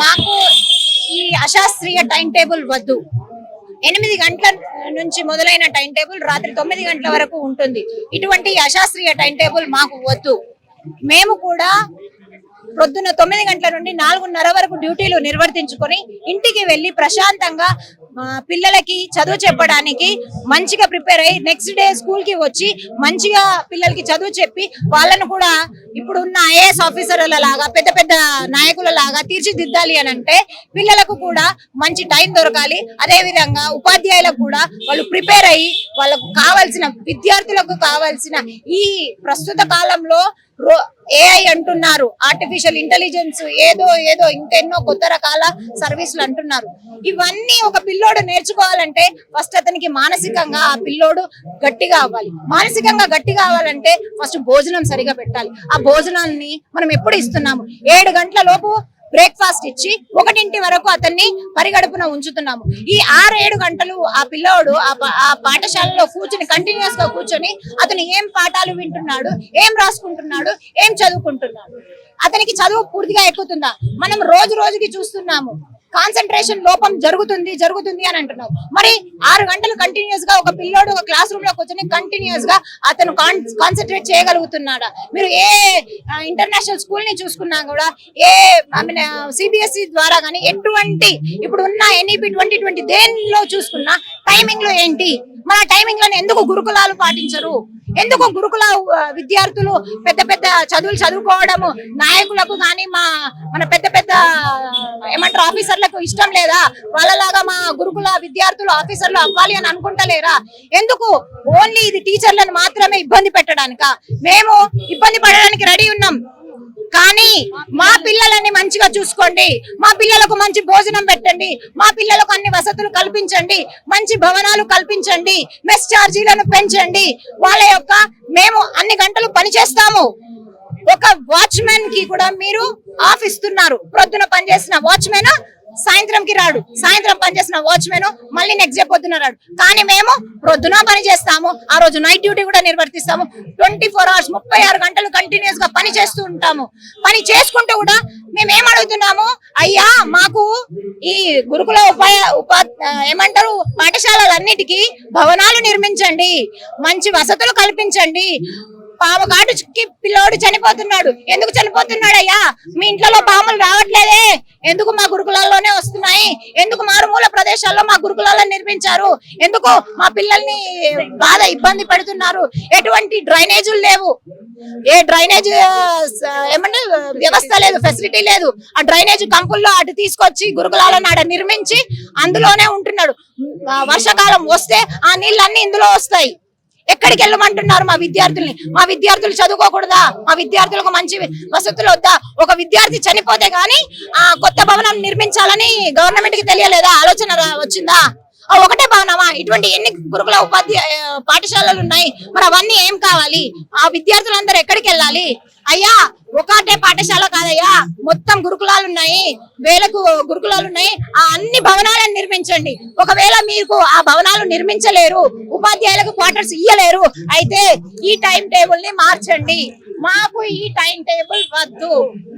మాకు ఈ అశాస్త్రీయ time table వద్దు. 8 గంటల నుంచి మొదలైన టైం టేబుల్ రాత్రి 9 గంటల వరకు ఉంటుంది. ఇటువంటి అశాస్త్రీయ టైం టేబుల్ మాకు వద్దు. మేము కూడా పొద్దున్న 9 గంటల నుండి 4:30 వరకు డ్యూటీలు నిర్వర్తించుకొని ఇంటికి వెళ్లి ప్రశాంతంగా పిల్లలకి చదువు చెప్పడానికి మంచిగా ప్రిపేర్ అయ్యి నెక్స్ట్ డే స్కూల్ కి వచ్చి మంచిగా పిల్లలకి చదువు చెప్పి వాళ్ళను కూడా ఇప్పుడున్న ఐఏఎస్ ఆఫీసర్ల లాగా పెద్ద పెద్ద నాయకుల లాగా తీర్చిదిద్దాలి అని అంటే పిల్లలకు కూడా మంచి టైం దొరకాలి. అదే విధంగా ఉపాధ్యాయులకు కూడా వాళ్ళు ప్రిపేర్ అయ్యి వాళ్ళకు కావాల్సిన విద్యార్థులకు కావాల్సిన ఈ ప్రస్తుత కాలంలో ఏఐ అంటున్నారు, ఆర్టిఫిషియల్ ఇంటెలిజెన్స్, ఏదో ఏదో ఇంకెన్నో కొత్త రకాల సర్వీసులు అంటున్నారు. ఇవన్నీ ఒక పిల్లోడు నేర్చుకోవాలంటే ఫస్ట్ అతనికి మానసికంగా ఆ పిల్లోడు గట్టిగా అవ్వాలి. మానసికంగా గట్టిగా అవ్వాలంటే ఫస్ట్ భోజనం సరిగా పెట్టాలి. ఆ భోజనాన్ని మనం ఎప్పుడు ఇస్తున్నాము? 7 గంటల లోపు బ్రేక్ఫాస్ట్ ఇచ్చి 1 వరకు అతన్ని పరిగడుపున ఉంచుతున్నాము. ఈ 6-7 గంటలు ఆ పిల్లోడు ఆ పాఠశాలలో కూర్చొని కంటిన్యూస్ గా కూర్చొని అతను ఏం పాఠాలు వింటున్నాడు, ఏం రాసుకుంటున్నాడు, ఏం చదువుకుంటున్నాడు, అతనికి చదువు పూర్తిగా ఎక్కుతుందా? మనం రోజు రోజుకి చూస్తున్నాము కాన్సన్ట్రేషన్ లోపం జరుగుతుంది అని అంటున్నారు. మరి 6 గంటలు కంటిన్యూస్ గా ఒక పిల్లోడు ఒక క్లాస్ రూమ్ లో కూర్చొని కంటిన్యూస్ గా అతను కాన్సన్ట్రేట్ చేయగలుగుతున్నాడా? మీరు ఏ ఇంటర్నేషనల్ స్కూల్ ని చూసుకున్నా కూడా, ఏ సిబిఎస్ఈ ద్వారా కానీ ఎటువంటి ఇప్పుడు ఉన్న NEP 2020 దేనిలో చూసుకున్నా టైమింగ్ లో ఏంటి? మన టైమింగ్ లోనే ఎందుకు గురుకులాలు పాటించరు? ఎందుకు గురుకుల విద్యార్థులు పెద్ద పెద్ద చదువులు చదువుకోవడము నాయకులకు కానీ మన పెద్ద పెద్ద ఏమంటారు ఆఫీసర్లకు ఇష్టం లేదా? వాళ్ళలాగా మా గురుకుల విద్యార్థులు ఆఫీసర్లు అవ్వాలి అని అనుకుంటలేరా? ఎందుకు ఓన్లీ ఇది టీచర్లను మాత్రమే ఇబ్బంది పెట్టడానిక? మేము ఇబ్బంది పడడానికి రెడీ ఉన్నాం, కానీ మా పిల్లలని మంచిగా చూసుకోండి, మా పిల్లలకు మంచి భోజనం పెట్టండి, మా పిల్లలకు అన్ని వసతులు కల్పించండి, మంచి భవనాలు కల్పించండి, మెస్ ఛార్జీలను పెంచండి. వాళ్ళ యొక్క మేము అన్ని గంటలు పని చేస్తాము. ఒక వాచ్మెన్ కి కూడా మీరు ఆఫ్ ఇస్తున్నారు. ప్రొద్దున పనిచేసిన వాచ్మెన్ సాయంత్రంకి రాడు, సాయంత్రం పనిచేసిన వాచ్మెన్ మళ్ళీ నెక్స్ట్ డే పొద్దున రాడు. కానీ మేము ప్రొద్దున పని చేస్తాము, ఆ రోజు నైట్ డ్యూటీ కూడా నిర్వర్తిస్తాము. 24 hours 36 గంటలు కంటిన్యూస్ గా పని చేస్తూ ఉంటాము. పని చేసుకుంటూ కూడా మేము ఏం అడుగుతున్నాము? అయ్యా మాకు ఈ గురుకుల ఏమంటారు పాఠశాలలన్నిటికీ భవనాలు నిర్మించండి, మంచి వసతులు కల్పించండి. పాముకాటుకి పిల్లోడు చనిపోతున్నాడు. ఎందుకు చనిపోతున్నాడయ్యా? మీ ఇంట్లో పాములు రావట్లేదే? ఎందుకు మా గురుకులాల్లోనే వస్తున్నాయి? ఎందుకు మారుమూల ప్రదేశాల్లో మా గురుకులాలను నిర్మించారు? ఎందుకు మా పిల్లల్ని బాగా ఇబ్బంది పెడుతున్నారు? ఎటువంటి డ్రైనేజీలు లేవు, ఏ డ్రైనేజ్ ఏమంటే వ్యవస్థ లేదు, ఫెసిలిటీ లేదు. ఆ డ్రైనేజ్ కంపుల్లో అటు తీసుకొచ్చి గురుకులాలను ఆడ నిర్మించి అందులోనే ఉంటున్నాడు. వర్షాకాలం వస్తే ఆ నీళ్ళన్నీ ఇందులో వస్తాయి. ఎక్కడికి వెళ్ళమంటున్నారు మా విద్యార్థుల్ని? మా విద్యార్థులు చదువుకోకూడదా? మా విద్యార్థులకు మంచి వసతులు వద్దా? ఒక విద్యార్థి చనిపోతే గానీ కొత్త భవనం నిర్మించాలని గవర్నమెంట్ కి తెలియలేదా? ఆలోచన వచ్చిందా? ఒకటే భవనమా? ఇటువంటి ఎన్ని గురుకుల పాఠశాలలు ఉన్నాయి, మరి అవన్నీ ఏం కావాలి? ఆ విద్యార్థులందరూ ఎక్కడికి వెళ్ళాలి? అయ్యా ఒకటే పాఠశాల కాదయ్యా, మొత్తం గురుకులాలు ఉన్నాయి, వేలకు గురుకులాలు ఉన్నాయి. ఆ అన్ని భవనాలను నిర్మించండి. ఒకవేళ మీకు ఆ భవనాలు నిర్మించలేరు, ఉపాధ్యాయులకు క్వార్టర్స్ ఇయ్యలేరు, అయితే ఈ టైం టేబుల్ ని మార్చండి. మాకు ఈ టైం టేబుల్ వద్దు.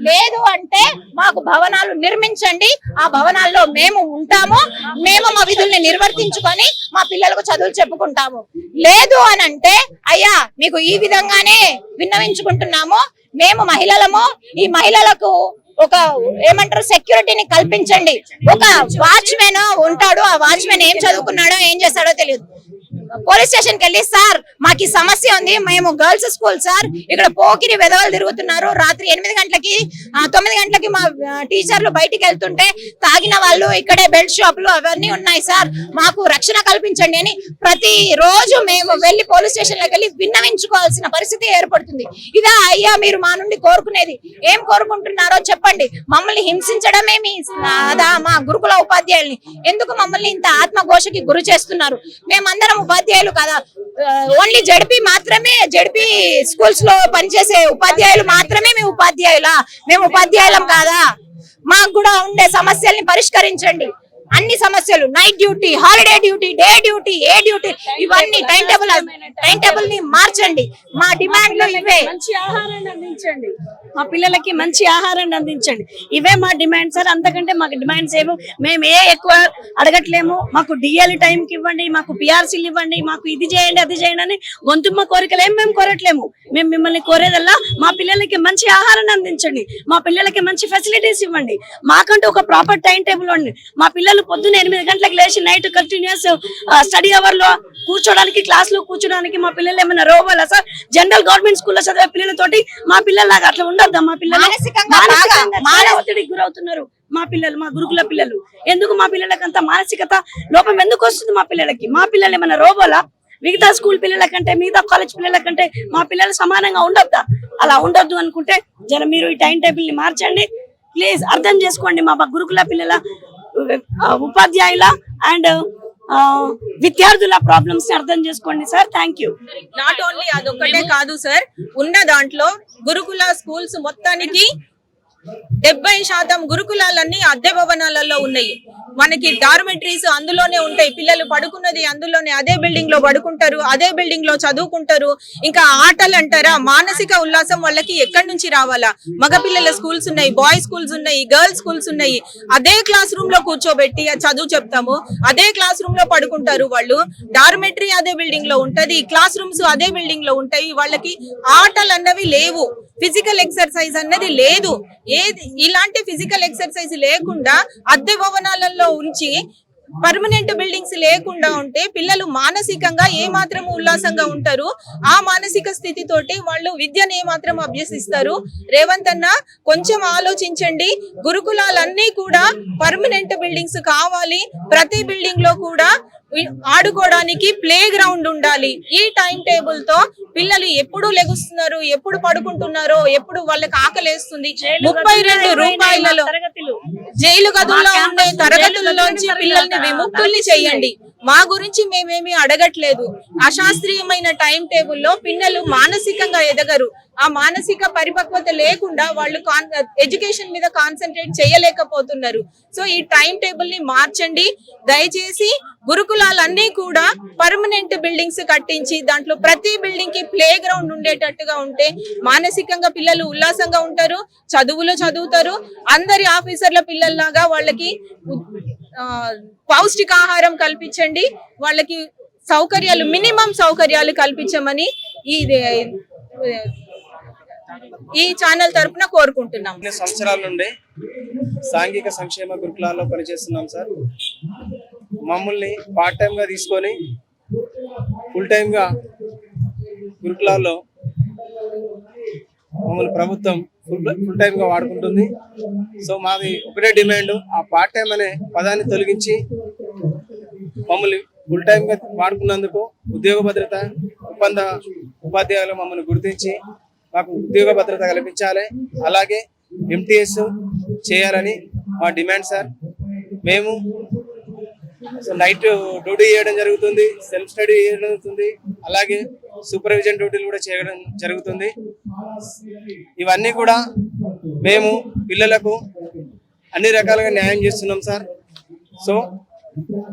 లేదు అంటే మాకు భవనాలు నిర్మించండి, ఆ భవనాల్లో మేము ఉంటాము, మేము మా విధుల్ని నిర్వర్తించుకొని మా పిల్లలకు చదువులు చెప్పుకుంటాము. లేదు అని అంటే అయ్యా మీకు ఈ విధంగానే విన్నవించుకుంటున్నాము, మేము మహిళలము, ఈ మహిళలకు ఒక ఏమంటారు సెక్యూరిటీని కల్పించండి. ఒక వాచ్మెన్ ఉంటాడు, ఆ వాచ్మెన్ ఏం చదువుకున్నాడో ఏం చేస్తాడో తెలియదు. పోలీస్ స్టేషన్ కి వెళ్ళి సార్ మాకు ఈ సమస్య ఉంది, మేము గర్ల్స్ స్కూల్ సార్, ఇక్కడ పోకిరి వెధవలు తిరుగుతున్నారు, రాత్రి 8 గంటలకి 9 గంటలకి మా టీచర్లు బయటికి వెళ్తుంటే తాగిన వాళ్ళు ఇక్కడే బెల్ట్ షాపులు అవన్నీ ఉన్నాయి సార్, మాకు రక్షణ కల్పించండి అని ప్రతి రోజు మేము వెళ్లి పోలీస్ స్టేషన్ లోకి వెళ్ళి విన్నవించుకోవాల్సిన పరిస్థితి ఏర్పడుతుంది. ఇదా అయ్యా మీరు మా నుండి కోరుకునేది? ఏం కోరుకుంటున్నారో చెప్పండి. మమ్మల్ని హింసించడమే అదా మా గురుకుల ఉపాధ్యాయుల్ని? ఎందుకు మమ్మల్ని ఇంత ఆత్మఘోషకి గురి చేస్తున్నారు? మేమందరం ఉపాధ్యాయులు కదా, ఓన్లీ జడ్పీ మాత్రమే, జడ్పీ స్కూల్స్ లో పనిచేసే ఉపాధ్యాయులు మాత్రమే మేము ఉపాధ్యాయులం కాదా? మాకు కూడా ఉండే సమస్యల్ని పరిష్కరించండి. అన్ని సమస్యలు, night duty, holiday duty, day duty, A duty, ఇవన్నీ టైం టేబుల్ ని మార్చండి. మా డిమాండ్లు ఇవే. మంచి ఆహారాన్ని అందించండి, మా పిల్లలకి మంచి ఆహారాన్ని అందించండి. ఇవే మా డిమాండ్ సార్. అంతకంటే మాకు డిమాండ్స్ ఏమో మేము ఎక్కువ అడగట్లేము. మాకు డిఎల్ టైంకి ఇవ్వండి, మాకు పిఆర్సీలు ఇవ్వండి, మాకు ఇది చేయండి అది చేయండి అని గొంతుమ్మ కోరికలు ఏం మేము కోరట్లేము. మేము మిమ్మల్ని కోరేదల్లా మా పిల్లలకి మంచి ఆహారాన్ని అందించండి, మా పిల్లలకి మంచి ఫెసిలిటీస్ ఇవ్వండి. మాకంటూ ఒక ప్రాపర్ టైం టేబుల్ ఉండి మా పిల్లలు పొద్దున్న 8 గంటలకు లేచి నైట్ కంటిన్యూస్ స్టడీ అవర్ లో కూర్చోడానికి, క్లాస్ లో కూర్చోడానికి మా పిల్లలు ఏమైనా రోగాలా సార్? జనరల్ గవర్నమెంట్ స్కూల్లో చదివే పిల్లలతోటి మా పిల్లలాగా అట్లా ఉండొద్దా? మా పిల్లలు మానసిక ఒత్తిడికి గురవుతున్నారు. మా పిల్లలు, మా గురుకుల పిల్లలు, ఎందుకు మా పిల్లలకి అంత మానసికత లోపం ఎందుకు వస్తుంది? మా పిల్లలకి, మా పిల్లలు ఏమైనా రోబోలా? మిగతా స్కూల్ పిల్లల కంటే, మిగతా కాలేజ్ పిల్లల కంటే మా పిల్లలు సమానంగా ఉండొద్దా? అలా ఉండొద్దు అనుకుంటే జర మీరు ఈ టైం టేబుల్ ని మార్చండి ప్లీజ్. అర్థం చేసుకోండి మా గురుకుల పిల్లల, ఉపాధ్యాయుల అండ్ విద్యార్థుల ప్రాబ్లమ్స్ ని అర్థం చేసుకోండి sir. Thank you. Not only అదొక్కటే కాదు సార్, ఉన్న దాంట్లో గురుకుల స్కూల్స్ మొత్తానికి 70% గురుకులాలన్నీ అద్దె భవనాలలో ఉన్నాయి. మనకి డార్మెటరీస్ అందులోనే ఉంటాయి, పిల్లలు పడుకున్నది అందులోనే, అదే బిల్డింగ్ లో పడుకుంటారు, అదే బిల్డింగ్ లో చదువుకుంటారు. ఇంకా ఆటలు అంటారా, మానసిక ఉల్లాసం వాళ్ళకి ఎక్కడి నుంచి రావాలా? మగ పిల్లల స్కూల్స్ ఉన్నాయి, బాయ్స్ స్కూల్స్ ఉన్నాయి, గర్ల్స్ స్కూల్స్ ఉన్నాయి. అదే క్లాస్ రూమ్ లో కూర్చోబెట్టి చదువు చెప్తాము, అదే క్లాస్ రూమ్ లో పడుకుంటారు వాళ్ళు. డార్మెటరీ అదే బిల్డింగ్ లో ఉంటది, క్లాస్ రూమ్స్ అదే బిల్డింగ్ లో ఉంటాయి. వాళ్ళకి ఆటలు అన్నవి లేవు, ఫిజికల్ ఎక్సర్సైజ్ అన్నది లేదు. ఇలాంటి ఫిజికల్ ఎక్సర్సైజ్ లేకుండా అద్దె భవనాలలో ఉంచి పర్మనెంట్ బిల్డింగ్స్ లేకుండా ఉంటే పిల్లలు మానసికంగా ఏ మాత్రం ఉల్లాసంగా ఉంటారు? ఆ మానసిక స్థితితోటి వాళ్ళు విద్యను ఏ మాత్రం అభ్యసిస్తారు? రేవంత్ అన్న కొంచెం ఆలోచించండి. గురుకులాలన్నీ కూడా పర్మనెంట్ బిల్డింగ్స్ కావాలి. ప్రతి బిల్డింగ్ లో కూడా ఆడుకోవడానికి ప్లే గ్రౌండ్ ఉండాలి. ఈ టైం టేబుల్ తో పిల్లలు ఎప్పుడు లెగుస్తున్నారు, ఎప్పుడు పడుకుంటున్నారో, ఎప్పుడు వాళ్ళకి ఆకలేస్తుంది. 32 రూపాయలలో జైలు గదుల్లో ఉండే తరగతులలోంచి పిల్లల్ని విముక్తుల్ని చేయండి. మా గురించి మేమేమి అడగట్లేదు. అశాస్త్రీయమైన టైం టేబుల్లో పిల్లలు మానసికంగా ఎదగరు. ఆ మానసిక పరిపక్వత లేకుండా వాళ్ళు ఎడ్యుకేషన్ మీద కాన్సన్ట్రేట్ చేయలేకపోతున్నారు. సో ఈ టైం టేబుల్ ని మార్చండి దయచేసి. గురుకులాలన్నీ కూడా పర్మనెంట్ బిల్డింగ్స్ కట్టించి దాంట్లో ప్రతి బిల్డింగ్ కి ప్లే గ్రౌండ్ ఉండేటట్టుగా ఉంటే మానసికంగా పిల్లలు ఉల్లాసంగా ఉంటారు, చదువులు చదువుతారు. అందరి ఆఫీసర్ల పిల్లల్లాగా వాళ్ళకి పౌష్టికాహారం కల్పించండి, వాళ్ళకి సౌకర్యాలు, మినిమం సౌకర్యాలు కల్పించమని ఈ ఛానల్ తరపున కోరుకుంటున్నాం. సంవత్సరాల నుండి సాంఘిక సంక్షేమ గురుకులాల్లో పనిచేస్తున్నాం సార్. మమ్మల్ని పార్ట్ టైం గా తీసుకొని ఫుల్ టైం గా గురుకులాల్లో మమ్మల్ని ప్రభుత్వం ఫుల్ టైం గా వాడుకుంటుంది. సో మాది ఒకటే డిమాండ్, ఆ పార్ట్ టైం అనే పదాన్ని తొలగించి మమ్మల్ని ఫుల్ టైం గా వాడుకున్నందుకు ఉద్యోగ భద్రత, ఒప్పంద ఉపాధ్యాయులు మమ్మల్ని గుర్తించి మాకు ఉద్యోగ భద్రత కల్పించాలి. అలాగే ఎంటీఎస్ చేయాలని మా డిమాండ్ సార్. మేము నైట్ డ్యూటీ చేయడం జరుగుతుంది, సెల్ఫ్ స్టడీ చేయడం జరుగుతుంది, అలాగే సూపర్విజన్ డ్యూటీలు కూడా చేయడం జరుగుతుంది. ఇవన్నీ కూడా మేము పిల్లలకు అన్ని రకాలుగా న్యాయం చేస్తున్నాం సార్. సో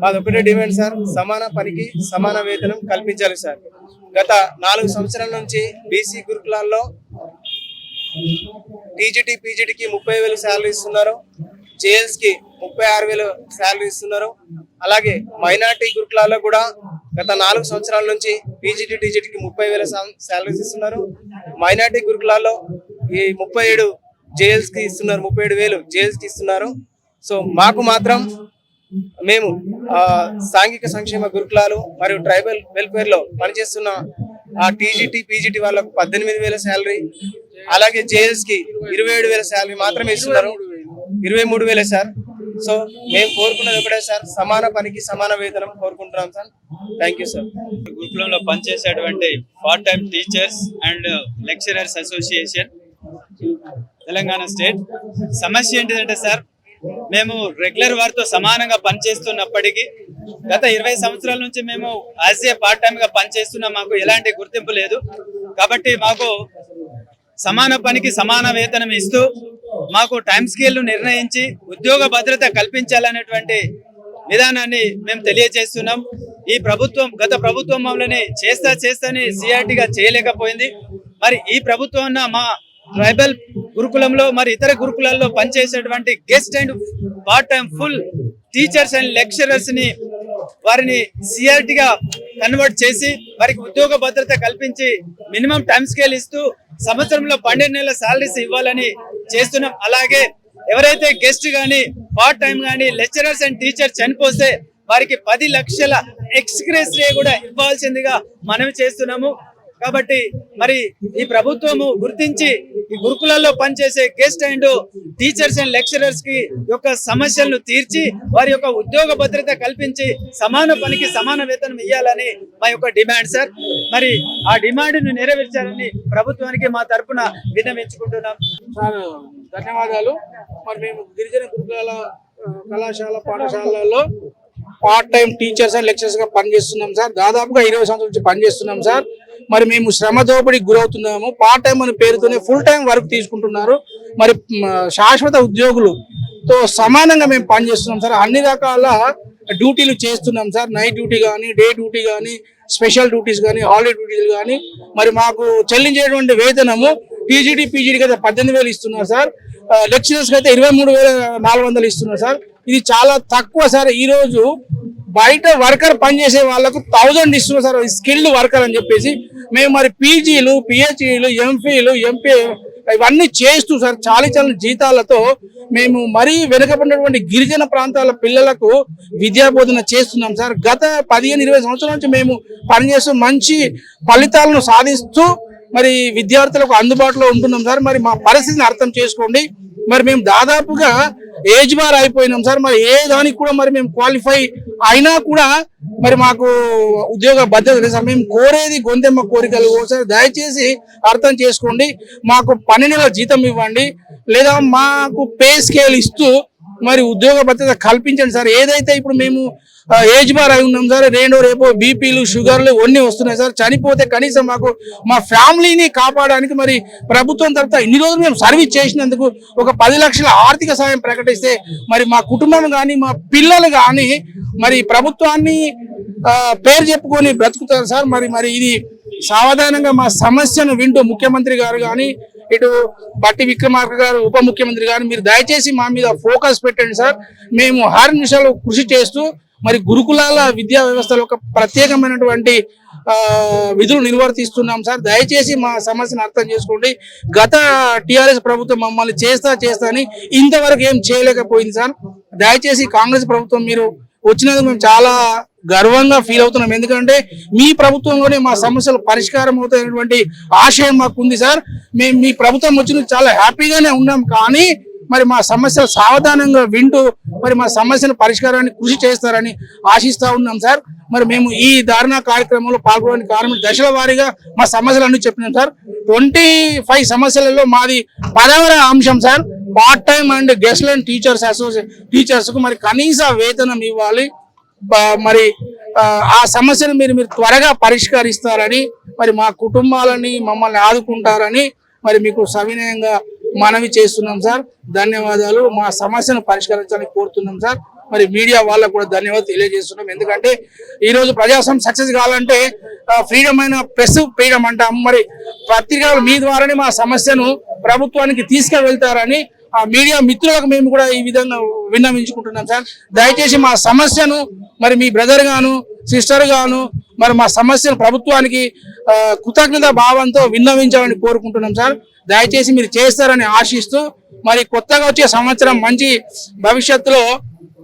మాది ఒకటే డిమాండ్ సార్, సమాన పనికి సమాన వేతనం కల్పించాలి సార్. గత 4 సంవత్సరాల నుంచి బీసీ గురుకులాల్లో టీజీటీ పీజీటీకి 30,000 శాలరీ ఇస్తున్నారు, జేఎల్స్ కి 36,000 శాలరీ ఇస్తున్నారు. అలాగే మైనార్టీ గురుకులాల్లో కూడా గత 4 సంవత్సరాల నుంచి పీజీటీ టీజీటీకి 30,000 శాలరీస్ ఇస్తున్నారు. మైనార్టీ గురుకులాల్లో ఈ 37 జేఎల్స్ కి ఇస్తున్నారు, 37,000 జేఎల్స్ కి ఇస్తున్నారు. సో మాకు మాత్రం మేము సాంఘిక సంక్షేమ గురుకులాలు మరియు ట్రైబల్ వెల్ఫేర్ లో పనిచేస్తున్న ఆ టీజీటీ పీజీటీ వాళ్ళకు 18,000 శాలరీ, అలాగే జేఎల్స్ కి 27,000 శాలరీ మాత్రమే ఇస్తున్నారు, 23,000 సార్. సో మేము కోరుకున్నది ఒకటే సార్, సమాన పనికి సమాన వేతనం కోరుకుంటున్నాం సార్. Thank you sir. గురుకులంలో పనిచేసేటువంటి part time teachers and lecturers association Telangana state. సమస్య ఏంటిదంటే సార్, మేము రెగ్యులర్ వారితో సమానంగా పనిచేస్తున్నప్పటికీ గత 20 సంవత్సరాల నుంచి మేము యాజ్ ఏ పార్ట్ టైం గా పనిచేస్తున్నాం. మాకు ఎలాంటి గుర్తింపు లేదు. కాబట్టి మాకు సమాన పనికి సమాన వేతనం ఇస్తూ మాకు టైం స్కేల్ నిర్ణయించి ఉద్యోగ భద్రత కల్పించాలనేటువంటి విధానాన్ని మేము తెలియజేస్తున్నాం. ఈ ప్రభుత్వం గత ప్రభుత్వం మమ్మల్ని చేస్తాని సిఆర్టీగా చేయలేకపోయింది. మరి ఈ ప్రభుత్వం మా ట్రైబల్ గురుకులంలో మరి ఇతర గురుకులాల్లో పనిచేసేటువంటి guest and part time full teachers and lecturers ని వారిని సిఆర్టీగా కన్వర్ట్ చేసి వారికి ఉద్యోగ భద్రత కల్పించి మినిమం టైం స్కేల్ ఇస్తూ సంవత్సరంలో 12 నెలల సాలరీస్ ఇవ్వాలని చేస్తున్నాం. అలాగే ఎవరైతే గెస్ట్ గానీ పార్ట్ టైం గానీ లెక్చరర్స్ అండ్ టీచర్స్ చనిపోతే వారికి 10 లక్షల ఎక్స్గ్రేస్ కూడా ఇవ్వాల్సిందిగా మనవి చేస్తున్నాము. కాబట్టి మరి ఈ ప్రభుత్వము గుర్తించి ఈ గురుకులాల్లో పనిచేసే guest and teachers and lecturers కి యొక్క సమస్యలను తీర్చి వారి యొక్క ఉద్యోగ భద్రత కల్పించి సమాన పనికి సమాన వేతనం ఇవ్వాలని మా యొక్క డిమాండ్ సార్. మరి ఆ డిమాండ్ ను నెరవేర్చాలని ప్రభుత్వానికి మా తరపున విన్నవించుకుంటున్నాం. సార్ ధన్యవాదాలు. మరి మేము గిరిజన గురుకులాల కళాశాల పాఠశాలలో part time teachers and lecturers గా పనిచేస్తున్నాం సార్. దాదాపుగా 20 సంవత్సరాల నుంచి పనిచేస్తున్నాం సార్. మరి మేము శ్రమ దోపిడీకి గురవుతున్నాము. పార్ట్ టైం అనే పేరుతోనే ఫుల్ టైం వర్క్ తీసుకుంటున్నారు. మరి శాశ్వత ఉద్యోగులతో సమానంగా మేము పనిచేస్తున్నాం సార్. అన్ని రకాల డ్యూటీలు చేస్తున్నాం సార్. నైట్ డ్యూటీ కానీ, డే డ్యూటీ కానీ, స్పెషల్ డ్యూటీస్ కానీ, హాలిడే డ్యూటీలు కానీ. మరి మాకు చెల్లించేటువంటి వేతనము టీజీడీ పీజీడీకి అయితే 18,000 ఇస్తున్నారు సార్. లెక్చరర్స్కి అయితే 23,400 ఇస్తున్నారు సార్. ఇది చాలా తక్కువ సార్. ఈ రోజు బయట వర్కర్ పనిచేసే వాళ్ళకు 1000 ఇస్తున్నారు సార్, స్కిల్డ్ వర్కర్ అని చెప్పేసి. మేము మరి పీజీలు, పిహెచ్డీలు, ఎంఫీలు, ఎంపీ ఇవన్నీ చేస్తూ సార్ చాలీ జీతాలతో మేము మరీ వెనుకబడినటువంటి గిరిజన ప్రాంతాల పిల్లలకు విద్యాబోధన చేస్తున్నాం సార్. గత 15-20 సంవత్సరాల నుంచి మేము పనిచేస్తూ మంచి ఫలితాలను సాధిస్తూ మరి విద్యార్థులకు అందుబాటులో ఉంటున్నాం సార్. మరి మా పరిస్థితిని అర్థం చేసుకోండి. మరి మేము దాదాపుగా ఏజ్ బార్ అయిపోయినాం సార్. మరి ఏ దానికి కూడా మరి మేము క్వాలిఫై అయినా కూడా మరి మాకు ఉద్యోగ భద్రత లేదు సార్. మేము కోరేది గొంతెమ్మ కోరికలు సార్. దయచేసి అర్థం చేసుకోండి. మాకు 12 నెలల జీతం ఇవ్వండి, లేదా మాకు పే స్కేల్ ఇస్తూ మరి ఉద్యోగ భద్రత కల్పించండి సార్. ఏదైతే ఇప్పుడు మేము ఏజ్ బార్ అయి ఉన్నాం సార్, రేపో బీపీలు, షుగర్లు ఇవన్నీ వస్తున్నాయి సార్. చనిపోతే కనీసం మాకు మా ఫ్యామిలీని కాపాడడానికి మరి ప్రభుత్వం తరఫున ఇన్ని రోజులు మేము సర్వీస్ చేసినందుకు ఒక 10 లక్షల ఆర్థిక సాయం ప్రకటిస్తే మరి మా కుటుంబం కానీ మా పిల్లలు కానీ మరి ప్రభుత్వాన్ని పేరు చెప్పుకొని బ్రతుకుతారు సార్. మరి ఇది సావధానంగా మా సమస్యను వింటూ ముఖ్యమంత్రి గారు కానీ, ఇటు బట్టి విక్రమార్క గారు ఉప ముఖ్యమంత్రి గారు మీరు దయచేసి మా మీద ఫోకస్ పెట్టండి సార్. మేము 6 నిమిషాలు కృషి చేస్తూ మరి గురుకులాల విద్యా వ్యవస్థలో ఒక ప్రత్యేకమైనటువంటి విధులు నిర్వర్తిస్తున్నాం సార్. దయచేసి మా సమస్యను అర్థం చేసుకోండి. గత టిఆర్ఎస్ ప్రభుత్వం మమ్మల్ని చేస్తా అని ఇంతవరకు ఏం చేయలేకపోయింది సార్. దయచేసి కాంగ్రెస్ ప్రభుత్వం మీరు వచ్చినందుకు మేము చాలా గర్వంగా ఫీల్ అవుతున్నాం. ఎందుకంటే మీ ప్రభుత్వంలోనే మా సమస్యలు పరిష్కారం అవుతాయనేటువంటి ఆశయం మాకు ఉంది సార్. మేము మీ ప్రభుత్వం వచ్చినందుకు చాలా హ్యాపీగానే ఉన్నాం. కానీ మరి మా సమస్యలు సావధానంగా వింటూ మరి మా సమస్యల పరిష్కారాన్ని కృషి చేస్తారని ఆశిస్తా ఉన్నాం సార్. మరి మేము ఈ ధారణ కార్యక్రమంలో పాల్గొనడానికి కారణం దశల వారీగా మా సమస్యలన్నీ చెప్పినాం సార్. 25 సమస్యలలో మాది 10వ అంశం sir. Part time and guest line teachers కు మరి కనీస వేతనం ఇవ్వాలి. మరి ఆ సమస్యను మీరు త్వరగా పరిష్కరిస్తారని, మరి మా కుటుంబాలని మమ్మల్ని ఆదుకుంటారని మరి మీకు సవినయంగా మనవి చేస్తున్నాం సార్. ధన్యవాదాలు. మా సమస్యను పరిష్కరించాలని కోరుతున్నాం సార్. మరి మీడియా వాళ్ళకు కూడా ధన్యవాదాలు తెలియజేస్తున్నాం. ఎందుకంటే ఈ రోజు ప్రజాస్వామ్యం సక్సెస్ కావాలంటే ఫ్రీడమ్ అయిన ప్రెస్ ఫ్రీడమ్ అంటాం. మరి పత్రికలు మీ ద్వారానే మా సమస్యను ప్రభుత్వానికి తీసుకువెళ్తారని ఆ మీడియా మిత్రులకు మేము కూడా ఈ విధంగా విన్నవించుకుంటున్నాం సార్. దయచేసి మా సమస్యను మరి మీ బ్రదర్ గాను సిస్టర్ గాను మరి మా సమస్యను ప్రభుత్వానికి కృతజ్ఞత భావంతో విన్నవించాలని కోరుకుంటున్నాం సార్. దయచేసి మీరు చేస్తారని ఆశిస్తూ మరి కొత్తగా వచ్చే సంవత్సరం మంచి భవిష్యత్తులో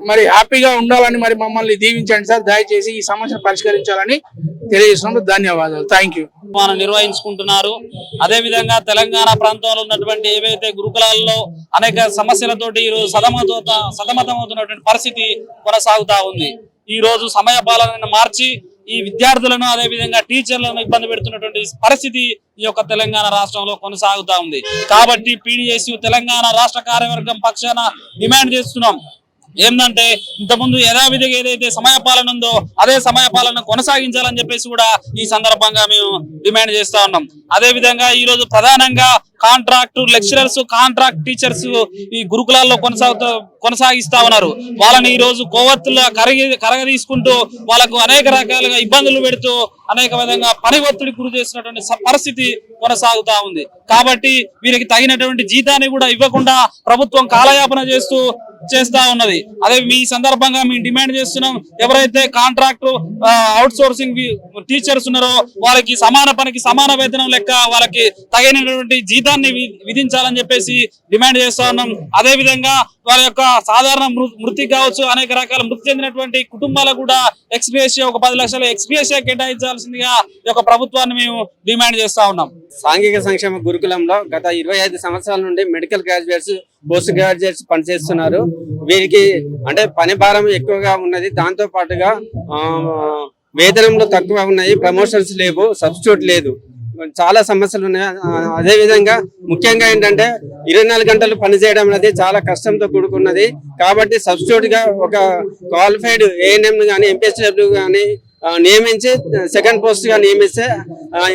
మరి హ్యాపీగా ఉండాలని మరి మమ్మల్ని దీవించండి సార్. దయచేసి ఈ సమస్యను పరిష్కరించాలని తెలియజేస్తున్నాం. ధన్యవాదాలు. Thank you. నిర్వహించుకుంటున్నారు. అదే విధంగా తెలంగాణ ప్రాంతంలో ఉన్నటువంటి ఏవైతే గురుకులాల్లో అనేక సమస్యలతోటి ఈరోజు సతమతమవుతున్నటువంటి పరిస్థితి కొనసాగుతా ఉంది. ఈ రోజు సమయ పాలనను మార్చి ఈ విద్యార్థులను అదే విధంగా టీచర్లను ఇబ్బంది పెడుతున్నటువంటి పరిస్థితి ఈ యొక్క తెలంగాణ రాష్ట్రంలో కొనసాగుతా ఉంది. కాబట్టి పీడీఎస్యు తెలంగాణ రాష్ట్ర కార్యవర్గం పక్షాన డిమాండ్ చేస్తున్నాం. ఏంటంటే ఇంతకుముందు యథావిధిగా ఏదైతే సమయపాలన ఉందో అదే సమయపాలన కొనసాగించాలని చెప్పేసి కూడా ఈ సందర్భంగా మేము డిమాండ్ చేస్తా ఉన్నాం. అదే విధంగా ఈ రోజు ప్రధానంగా కాంట్రాక్ట్ లెక్చరర్స్, కాంట్రాక్ట్ టీచర్స్ ఈ గురుకులాల్లో కొనసాగిస్తా ఉన్నారు. వాళ్ళని ఈ రోజు కొవ్వొత్తుల కరగ తీసుకుంటూ వాళ్ళకు అనేక రకాలుగా ఇబ్బందులు పెడుతూ అనేక విధంగా పని ఒత్తిడి గురి చేసినటువంటి పరిస్థితి కొనసాగుతా ఉంది. కాబట్టి వీరికి తగినటువంటి జీతాన్ని కూడా ఇవ్వకుండా ప్రభుత్వం కాలయాపన చేస్తా ఉన్నది. అదే మీ సందర్భంగా మేము డిమాండ్ చేస్తున్నాం, ఎవరైతే కాంట్రాక్ట్ అవుట్ సోర్సింగ్ టీచర్స్ ఉన్నారో వాళ్ళకి సమాన పనికి సమాన వేతనం లెక్క వాళ్ళకి తగినటువంటి జీతాన్ని విధించాలని చెప్పేసి డిమాండ్ చేస్తా ఉన్నాం. అదే విధంగా వాళ్ళ యొక్క సాధారణ మృతి కావచ్చు, అనేక రకాల మృతి చెందినటువంటి కుటుంబాలకు కూడా ఎక్స్‌గ్రేషియా ఒక 10 లక్షల ఎక్స్‌గ్రేషియా కేటాయించాల్సిందిగా ఈ యొక్క ప్రభుత్వాన్ని మేము డిమాండ్ చేస్తా ఉన్నాం. సాంఘిక సంక్షేమ గురుకులంలో గత 25 సంవత్సరాల నుండి మెడికల్ గ్రాడ్యుయేట్స్, పోస్ట్ గ్రాడ్యుయేట్స్ పనిచేస్తున్నారు. వీరికి అంటే పని భారం ఎక్కువగా ఉన్నది, దాంతో పాటుగా వేతనంలో తక్కువ ఉన్నాయి, ప్రమోషన్స్ లేవు, సబ్స్టిట్యూట్ లేదు, చాలా సమస్యలు ఉన్నాయి. అదే విధంగా ముఖ్యంగా ఏంటంటే 24 గంటలు పనిచేయడం అనేది చాలా కష్టంతో కూడుకున్నది. కాబట్టి సబ్స్టిట్యూట్ గా ఒక క్వాలిఫైడ్ ఏఎన్ఎం గానీ ఎంపీహెచ్డబ్ల్యూ గానీ నియమించి సెకండ్ పోస్ట్ గా నియమిస్తే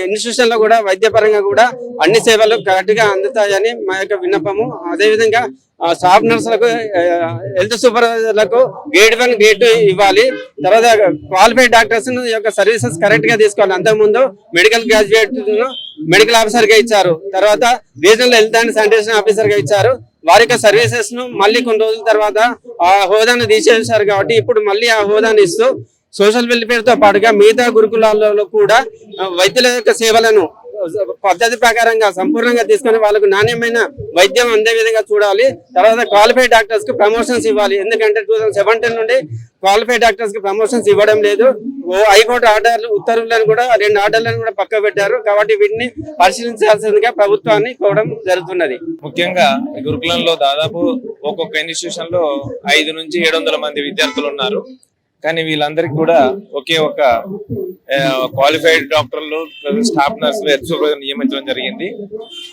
ఇన్స్టిట్యూషన్ లో కూడా వైద్యపరంగా కూడా అన్ని సేవలు కరెక్ట్ గా అందుతాయని మా యొక్క విన్నపము. అదే విధంగా స్టాఫ్ నర్సులకు, హెల్త్ సూపర్వైజర్లకు గ్రేడ్ 1, గ్రేడ్ 2 ఇవ్వాలి. తర్వాత క్వాలిఫైడ్ డాక్టర్స్ యొక్క సర్వీసెస్ కరెక్ట్ గా తీసుకోవాలి. అంతకుముందు మెడికల్ గ్రాడ్యుయేట్ మెడికల్ ఆఫీసర్ గా ఇచ్చారు, తర్వాత regional health and sanitation officer గా ఇచ్చారు. వారి యొక్క సర్వీసెస్ ను మళ్ళీ కొన్ని రోజుల తర్వాత ఆ హోదాను తీసేశారు. కాబట్టి ఇప్పుడు మళ్ళీ ఆ హోదాను ఇస్తూ సోషల్ వెల్ఫేర్ తో పాటుగా మిగతా గురుకులాలలో కూడా వైద్యుల యొక్క సేవలను పద్ధతి ప్రకారంగా సంపూర్ణంగా తీసుకొని వాళ్ళకు నాణ్యమైన వైద్యం అందే విధంగా చూడాలి. తర్వాత క్వాలిఫైడ్ డాక్టర్స్ కు ప్రమోషన్స్ ఇవ్వాలి. ఎందుకంటే 2017 నుండి క్వాలిఫైడ్ డాక్టర్స్ కి ప్రమోషన్స్ ఇవ్వడం లేదు. హైకోర్టు ఆర్డర్లు, ఉత్తర్వులను కూడా 2 ఆర్డర్లను కూడా పక్క పెట్టారు. కాబట్టి వీటిని పరిశీలించాల్సిందిగా ప్రభుత్వాన్ని కోరడం జరుగుతున్నది. ముఖ్యంగా ఈ గురుకులంలో దాదాపు ఒక్కొక్క ఇన్స్టిట్యూషన్ లో 5 నుంచి 700 మంది విద్యార్థులు ఉన్నారు. కానీ వీళ్ళందరికీ కూడా ఒకే ఒక క్వాలిఫైడ్ డాక్టర్లు, స్టాఫ్ నర్సులు, హెల్త్ సూపర్వైజర్ నియమించడం జరిగింది.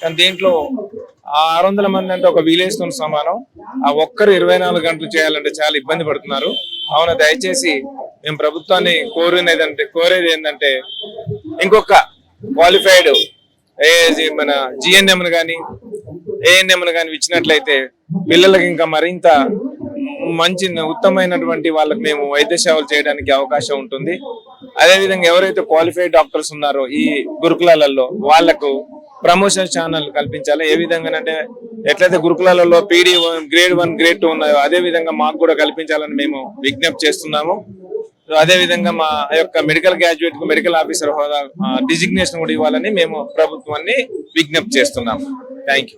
కానీ దీంట్లో 600 మంది అంటే ఒక విలేజ్ తో సమానం. ఆ ఒక్కరు 24 గంటలు చేయాలంటే చాలా ఇబ్బంది పడుతున్నారు. అవును, దయచేసి మేము ప్రభుత్వాన్ని కోరేది ఏంటంటే ఇంకొక క్వాలిఫైడ్ మన జిఎన్ఎంను కానీ ఏఎన్ఎంను కానీ ఇచ్చినట్లయితే పిల్లలకి ఇంకా మరింత మంచి ఉత్తమమైనటువంటి వాళ్ళకి మేము వైద్య సేవలు చేయడానికి అవకాశం ఉంటుంది. అదేవిధంగా ఎవరైతే క్వాలిఫైడ్ డాక్టర్స్ ఉన్నారో ఈ గురుకులాలలో వాళ్లకు ప్రమోషన్ ఛానల్ కల్పించాలి. ఏ విధంగా అంటే ఎట్లయితే గురుకులాలలో పీడీ గ్రేడ్ 1, గ్రేడ్ 2 ఉన్నాయో అదే విధంగా మాకు కూడా కల్పించాలని మేము విజ్ఞప్తి చేస్తున్నాము. అదే విధంగా మా యొక్క మెడికల్ గ్రాడ్యుయేట్ కు మెడికల్ ఆఫీసర్ హోదా డిజిగ్నేషన్ కూడా ఇవ్వాలని మేము ప్రభుత్వాన్ని విజ్ఞప్తి చేస్తున్నాము. Thank you.